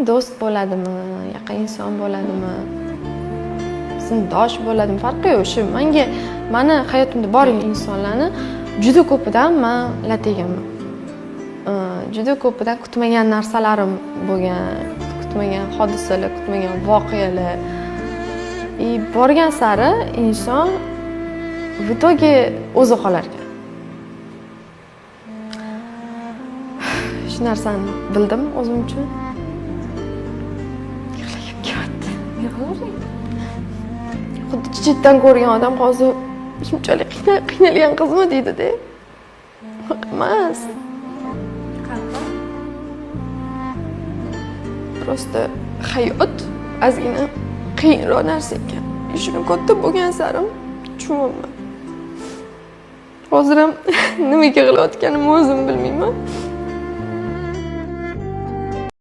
do'st bo'ladimi, yaqin inson bo'ladimi, sinfdosh bo'ladimi, farqi yo'q. Shu mani hayotimda bor insonlarni juda ko'pidan men lat yeganman. Juda ko'pidan kutmagan narsalarim bo'lgan, kutmagan hodisalar, kutmagan voqealar. Borgan sari inson в итоге o'zi qolar ekan. Shu narsani bildim o'zim uchun. Yig'lab ketdi. Xuddi chetdan ko'rgan odam hozir shunchalik qiynalgan qizmi deydi-da. Emas. Просто hayot ozgina qiyinroq narsa ekan. Shuni katta bo'lgan sari tushunyapman. Hozir ham nimaga yig'layotganimni o'zim bilmayman.